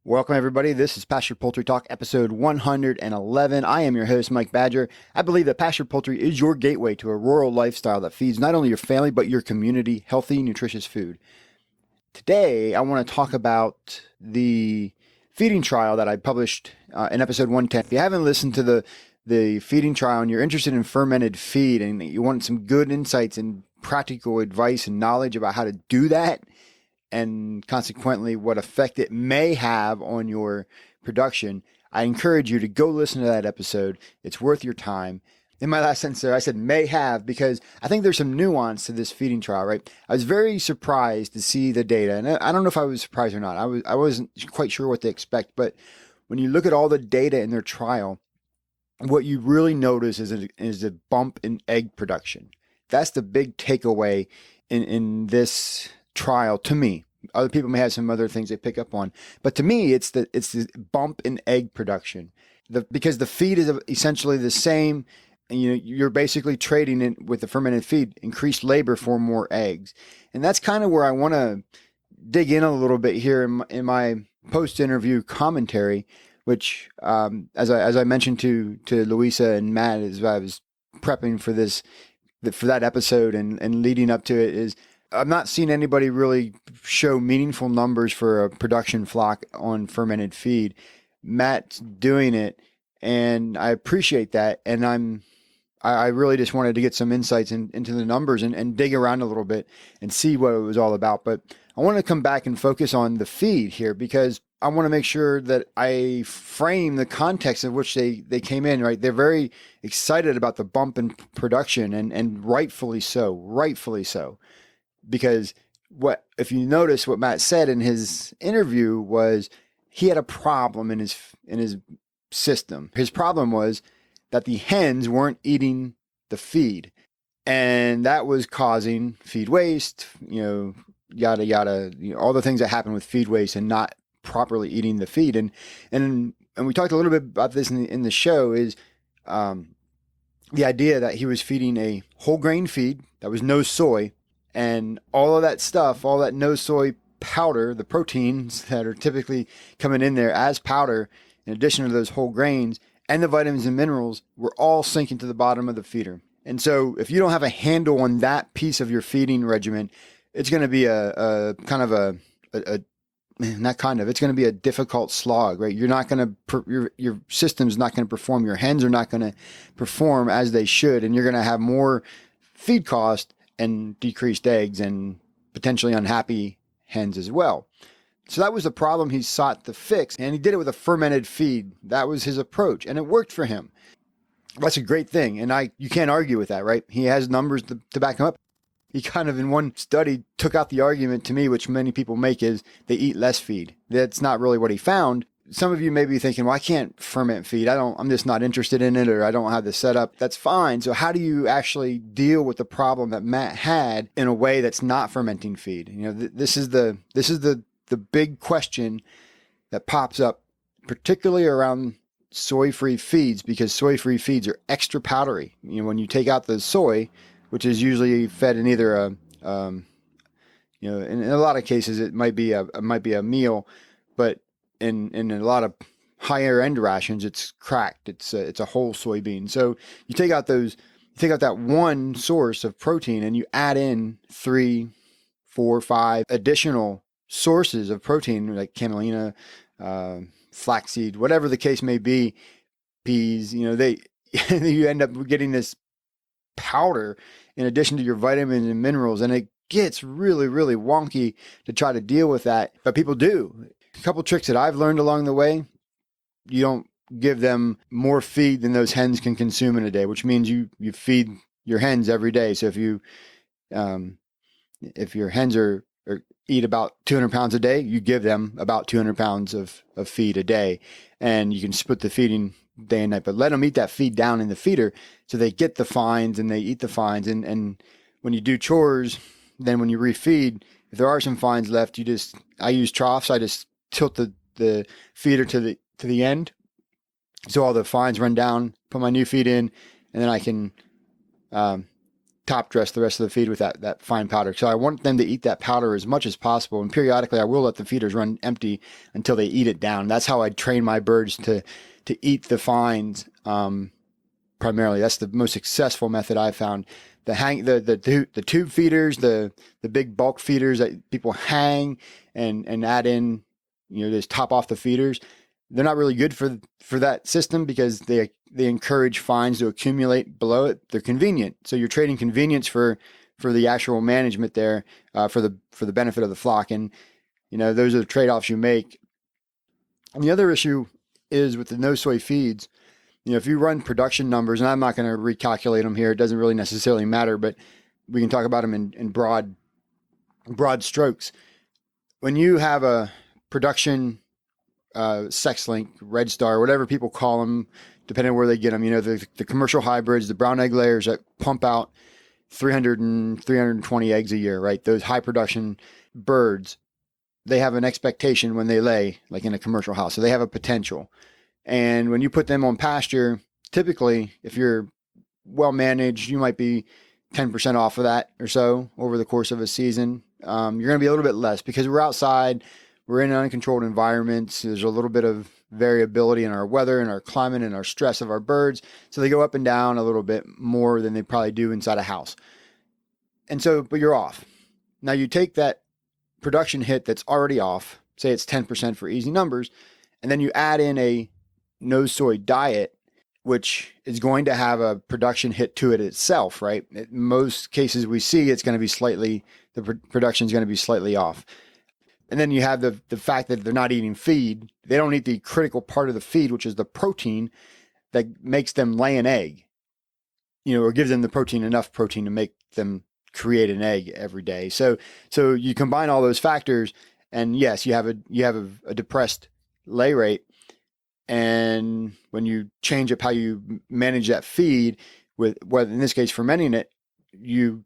Welcome, everybody. This is Pastured Poultry Talk, episode 111. I am your host, Mike Badger. I believe that pastured poultry is your gateway to a rural lifestyle that feeds not only your family, but your community healthy, nutritious food. Today, I want to talk about the feeding trial that I published in episode 110. If you haven't listened to the feeding trial and you're interested in fermented feed and you want some good insights and practical advice and knowledge about how to do that, and consequently what effect it may have on your production, I encourage you to go listen to that episode. It's worth your time. In my last sentence there, I said may have because I think there's some nuance to this feeding trial, right? I was very surprised to see the data, and I don't know if I was surprised or not. I wasn't quite sure what to expect, but when you look at all the data in their trial, what you really notice is a bump in egg production. That's the big takeaway in this trial to me. Other people may have some other things they pick up on, but to me, it's the bump in egg production. Because the feed is essentially the same, and you're basically trading it with the fermented feed, increased labor for more eggs, and that's kind of where I want to dig in a little bit here in my post-interview commentary, which as I mentioned to Louisa and Matt as I was prepping for that episode and leading up to it, is I've not seen anybody really show meaningful numbers for a production flock on fermented feed. Matt's doing it, and I appreciate that. And I really just wanted to get some insights into the numbers and dig around a little bit and see what it was all about. But I want to come back and focus on the feed here because I want to make sure that I frame the context of which they came in, right? They're very excited about the bump in production and rightfully so. Because if you notice what Matt said in his interview was he had a problem in his system. His problem was that the hens weren't eating the feed, and that was causing feed waste, yada yada, all the things that happen with feed waste and not properly eating the feed. And we talked a little bit about this in the show is the idea that he was feeding a whole grain feed that was no soy. And all of that stuff, all that no soy powder, the proteins that are typically coming in there as powder, in addition to those whole grains, and the vitamins and minerals, were all sinking to the bottom of the feeder. And so if you don't have a handle on that piece of your feeding regimen, it's going to be it's going to be a difficult slog, right? You're not going to, your system's not going to perform. Your hens are not going to perform as they should. And you're going to have more feed cost and decreased eggs and potentially unhappy hens as well. So that was the problem he sought to fix, and he did it with a fermented feed. That was his approach, and it worked for him. That's a great thing, and you can't argue with that, right? He has numbers to back him up. He kind of, in one study, took out the argument to me, which many people make, is they eat less feed. That's not really what he found. Some of you may be thinking, well, I can't ferment feed. I'm just not interested in it, or I don't have the setup. That's fine. So how do you actually deal with the problem that Matt had in a way that's not fermenting feed? This is the big question that pops up, particularly around soy-free feeds, because soy-free feeds are extra powdery. When you take out the soy, which is usually fed in either in a lot of cases it might be a meal, but in a lot of higher end rations, it's cracked. It's a whole soybean. So you take out that one source of protein and you add in 3, 4, 5 additional sources of protein like camelina, flaxseed, whatever the case may be, peas. You end up getting this powder in addition to your vitamins and minerals, and it gets really, really wonky to try to deal with that. But people do. A couple tricks that I've learned along the way: you don't give them more feed than those hens can consume in a day, which means you feed your hens every day. So if your hens eat about 200 pounds a day, you give them about 200 pounds of feed a day, and you can split the feeding day and night, but let them eat that feed down in the feeder so they get the fines and they eat the fines. And when you do chores, then when you refeed, if there are some fines left, I use troughs. I just tilt the feeder to the end, so all the fines run down, put my new feed in, and then I can top dress the rest of the feed with that fine powder. So I want them to eat that powder as much as possible. And periodically I will let the feeders run empty until they eat it down. That's how I train my birds to eat the fines. Primarily, that's the most successful method I've found. The tube feeders, the big bulk feeders that people hang and add in, just top off the feeders. They're not really good for that system because they encourage fines to accumulate below it. They're convenient, so you're trading convenience for the actual management there, for the benefit of the flock, and those are the trade-offs you make. And the other issue is with the no soy feeds. If you run production numbers, and I'm not going to recalculate them here, it doesn't really necessarily matter, but we can talk about them in broad strokes. When you have a production sex link, red star, whatever people call them, depending on where they get them, the commercial hybrids, the brown egg layers that pump out 300 and 320 eggs a year, right? Those high production birds, they have an expectation when they lay, like in a commercial house. So they have a potential. And when you put them on pasture, typically, if you're well managed, you might be 10% off of that or so over the course of a season. You're going to be a little bit less because we're outside, we're in uncontrolled environments. There's a little bit of variability in our weather and our climate and our stress of our birds. So they go up and down a little bit more than they probably do inside a house. And so, but you're off. Now you take that production hit that's already off, say it's 10% for easy numbers, and then you add in a no soy diet, which is going to have a production hit to it itself, right? In most cases we see it's going to be the production is going to be slightly off. And then you have the fact that they're not eating feed. They don't eat the critical part of the feed, which is the protein that makes them lay an egg, or gives them enough protein to make them create an egg every day. So you combine all those factors, and yes, you have a depressed lay rate. And when you change up how you manage that feed, with whether in this case fermenting it, you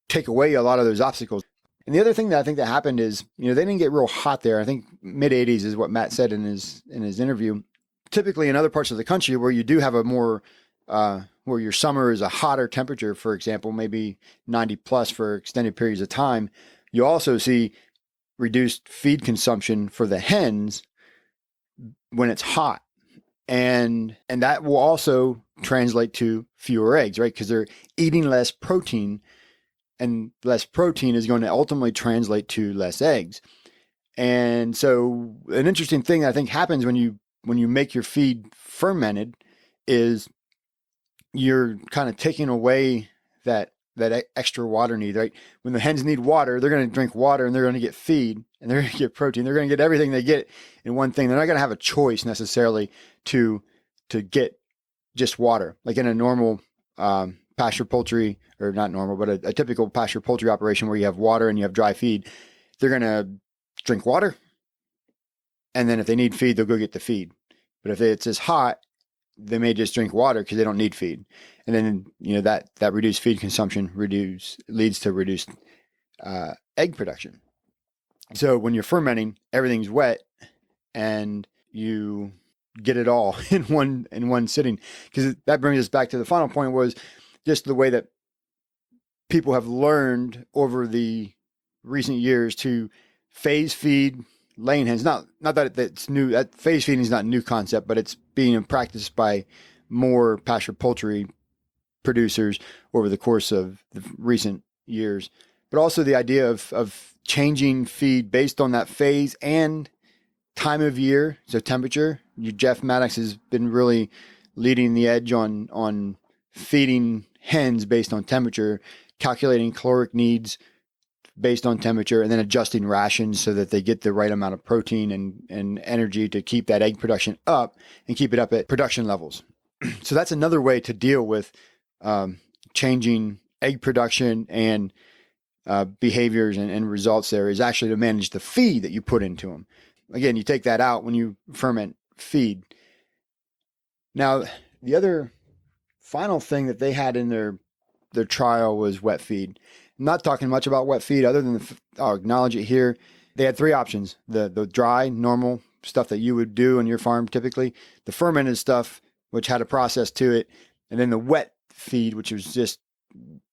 take away a lot of those obstacles. And the other thing that I think that happened is, they didn't get real hot there. I think mid 80s is what Matt said in his interview. Typically in other parts of the country where you do have a more where your summer is a hotter temperature, for example, maybe 90 plus for extended periods of time, you also see reduced feed consumption for the hens when it's hot. And that will also translate to fewer eggs, right? Because they're eating less protein, and less protein is going to ultimately translate to less eggs. And so an interesting thing that I think happens when you make your feed fermented is you're kind of taking away that extra water need, right? When the hens need water, they're going to drink water and they're going to get feed and they're going to get protein. They're going to get everything they get in one thing. They're not going to have a choice necessarily to get just water. Like in a normal pasture poultry, or not normal, but a typical pasture poultry operation where you have water and you have dry feed, they're going to drink water. And then if they need feed, they'll go get the feed. But if it's as hot, they may just drink water because they don't need feed. And then, that reduced feed consumption leads to reduced egg production. So when you're fermenting, everything's wet and you get it all in one sitting. Because that brings us back to the final point, was just the way that people have learned over the recent years to phase feed laying hens. Not that it's new. That phase feeding is not a new concept, but it's being practiced by more pasture poultry producers over the course of the recent years. But also the idea of changing feed based on that phase and time of year, so temperature. Jeff Maddox has been really leading the edge on feeding hens based on temperature, calculating caloric needs based on temperature, and then adjusting rations so that they get the right amount of protein and energy to keep that egg production up and keep it up at production levels. So that's another way to deal with changing egg production and behaviors and results there, is actually to manage the feed that you put into them. Again, you take that out when you ferment feed. Now, the other final thing that they had in their trial was wet feed. I'm not talking much about wet feed other than I'll acknowledge it here. They had three options: the dry, normal stuff that you would do on your farm typically, the fermented stuff, which had a process to it, and then the wet feed, which was just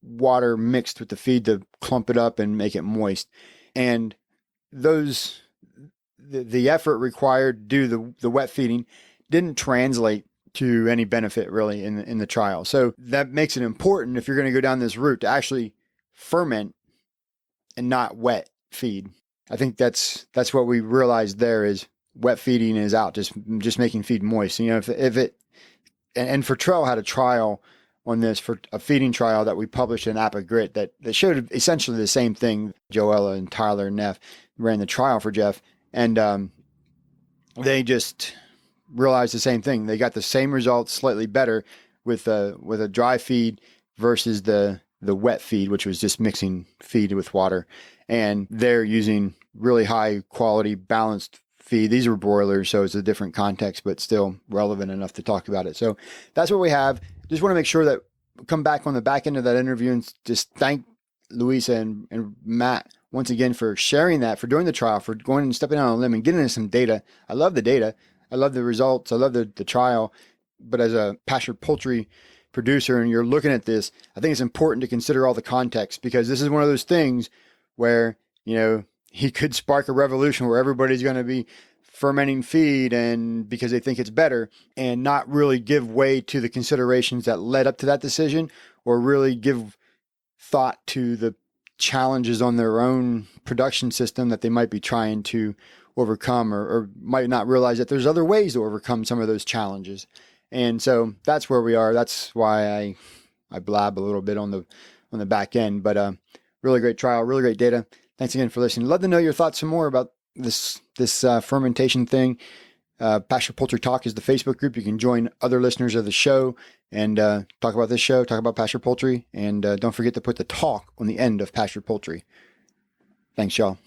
water mixed with the feed to clump it up and make it moist. And the effort required to do the wet feeding didn't translate to any benefit really in the trial. So that makes it important, if you're going to go down this route, to actually ferment and not wet feed. I think that's what we realized there is wet feeding is out, just making feed moist. You know, if it, and Fertrell had a trial on this, for a feeding trial that we published in App of Grit that showed essentially the same thing. Joella and Tyler and Neff ran the trial for Jeff, and they just realized the same thing. They got the same results, slightly better with a dry feed versus the wet feed, which was just mixing feed with water. And they're using really high quality balanced feed. These were broilers, so it's a different context, but still relevant enough to talk about it. So that's what we have. Just want to make sure that come back on the back end of that interview and just thank Louisa and Matt once again for sharing that, for doing the trial, for going and stepping out on a limb and getting into some data. I love the data. I love the results. I love the trial. But as a pastured poultry producer, and you're looking at this, I think it's important to consider all the context, because this is one of those things where, you know, he could spark a revolution where everybody's going to be fermenting feed and because they think it's better, and not really give way to the considerations that led up to that decision, or really give thought to the challenges on their own production system that they might be trying to overcome, or might not realize that there's other ways to overcome some of those challenges. And so that's where we are. That's why I blab a little bit on the back end, but really great trial, really great data. Thanks again for listening. Love to know your thoughts some more about this fermentation thing. Pastured Poultry Talk is the Facebook group. You can join other listeners of the show and talk about this show, talk about pastured poultry, and don't forget to put the talk on the end of pastured poultry. Thanks, y'all.